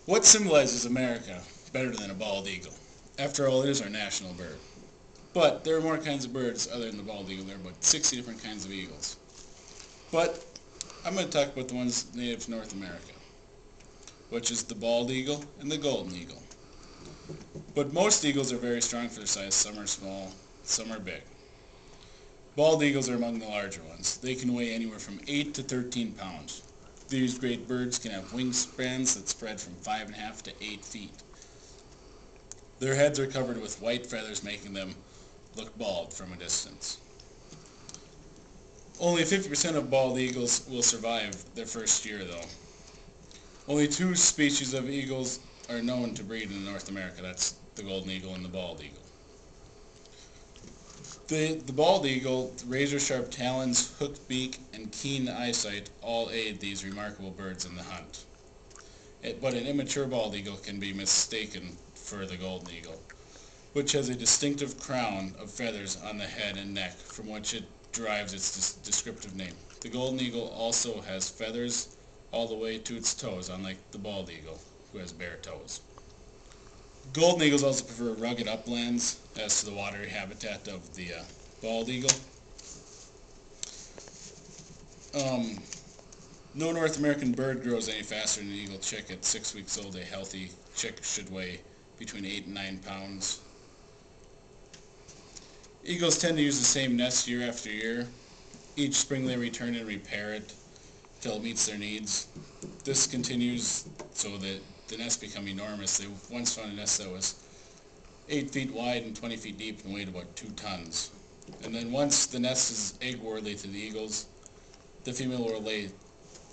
What symbolizes America better than a bald eagle? After all, it is our national bird. But there are more kinds of birds other than the bald eagle. There are about 60 different kinds of eagles. But I'm going to talk about the ones native to North America, which is the bald eagle and the golden eagle. But most eagles are very strong for their size. Some are small, some are big. Bald eagles are among the larger ones. They can weigh anywhere from 8 to 13 pounds. These great birds can have wingspans that spread from 5.5 to 8 feet. Their heads are covered with white feathers, making them look bald from a distance. Only 50% of bald eagles will survive their first year, though. Only 2 species of eagles are known to breed in North America. That's the golden eagle and the bald eagle. The bald eagle, razor-sharp talons, hooked beak, and keen eyesight all aid these remarkable birds in the hunt. But an immature bald eagle can be mistaken for the golden eagle, which has a distinctive crown of feathers on the head and neck, from which it derives its descriptive name. The golden eagle also has feathers all the way to its toes, unlike the bald eagle, who has bare toes. Golden eagles also prefer rugged uplands as to the watery habitat of the bald eagle. No North American bird grows any faster than an eagle chick. At 6 weeks old, a healthy chick should weigh between 8 and 9 pounds. Eagles tend to use the same nest year after year. Each spring they return and repair it until it meets their needs. This continues so that the nests become enormous. They once found a nest that was 8 feet wide and 20 feet deep and weighed about 2 tons. And then once the nest is egg-worthy to the eagles, the female will lay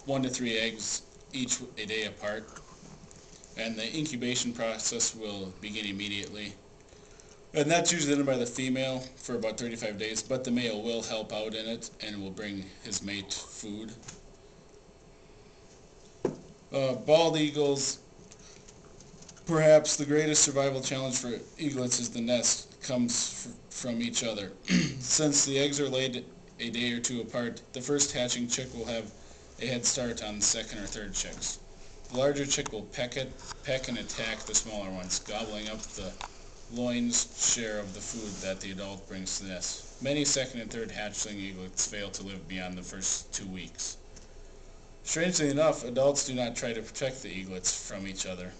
1 to 3 eggs each a day apart, and the incubation process will begin immediately. And that's usually done by the female for about 35 days, but the male will help out in it and will bring his mate food. Bald eagles, perhaps the greatest survival challenge for eaglets is the nest comes from each other. Since the eggs are laid a day or 2 apart, the first hatching chick will have a head start on the second or third chicks. The larger chick will peck and attack the smaller ones, gobbling up the loin's share of the food that the adult brings to the nest. Many second and third hatchling eaglets fail to live beyond the first 2 weeks. Strangely enough, adults do not try to protect the eaglets from each other.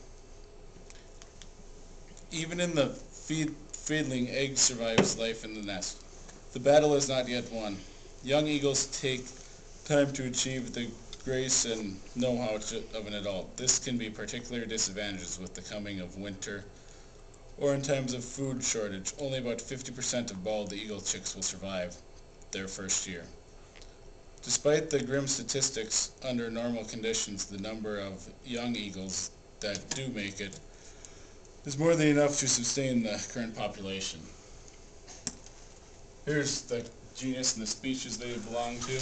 Even in the feedling, egg survives life in the nest. The battle is not yet won. Young eagles take time to achieve the grace and know-how of an adult. This can be particularly disadvantageous with the coming of winter or in times of food shortage. Only about 50% of bald eagle chicks will survive their first year. Despite the grim statistics, under normal conditions, the number of young eagles that do make it is more than enough to sustain the current population. Here's the genus and the species they belong to.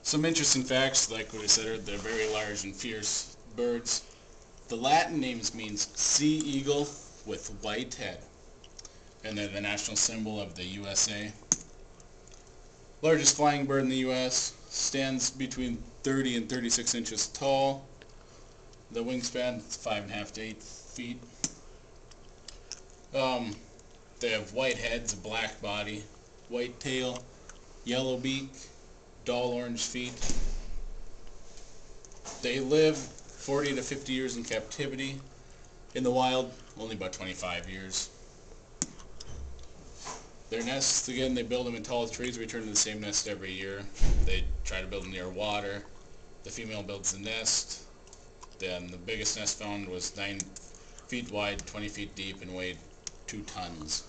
Some interesting facts, like what I said, they're very large and fierce birds. The Latin names means sea eagle with white head, and they're the national symbol of the USA. Largest flying bird in the U.S., stands between 30 and 36 inches tall. The wingspan is 5.5 to 8 feet. They have white heads, a black body, white tail, yellow beak, dull orange feet. They live 40 to 50 years in captivity. In the wild, only about 25 years. Their nests, again, they build them in tall trees, return to the same nest every year. They try to build them near water. The female builds the nest. Then the biggest nest found was 9 feet wide, 20 feet deep, and weighed 2 tons.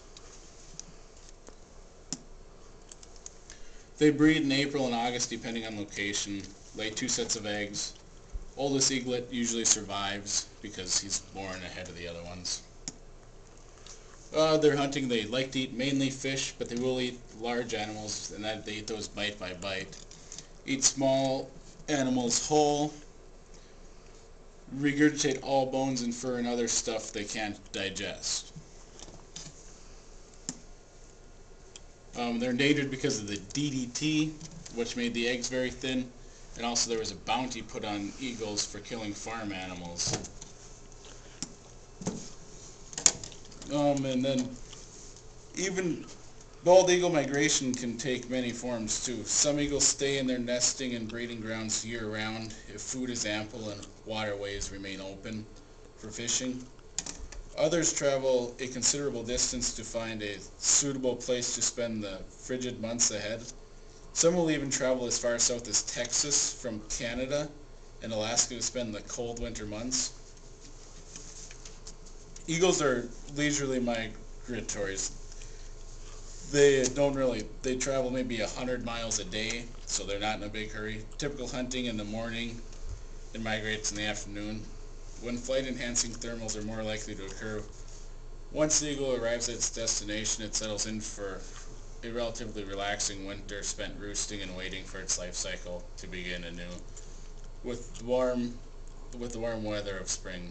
They breed in April and August depending on location, lay 2 sets of eggs. Oldest eaglet usually survives because he's born ahead of the other ones. They're hunting, they like to eat mainly fish, but they will eat large animals, and they eat those bite by bite. Eat small animals whole. Regurgitate all bones and fur and other stuff they can't digest. They're endangered because of the DDT, which made the eggs very thin, And also there was a bounty put on eagles for killing farm animals. And then even bald eagle migration can take many forms too. Some eagles stay in their nesting and breeding grounds year-round if food is ample and waterways remain open for fishing. Others travel a considerable distance to find a suitable place to spend the frigid months ahead. Some will even travel as far south as Texas from Canada and Alaska to spend the cold winter months. Eagles are leisurely migratories. They travel maybe 100 miles a day, so they're not in a big hurry. Typical hunting in the morning and migrates in the afternoon, when flight-enhancing thermals are more likely to occur. Once the eagle arrives at its destination, it settles in for a relatively relaxing winter spent roosting and waiting for its life cycle to begin anew with the warm weather of spring.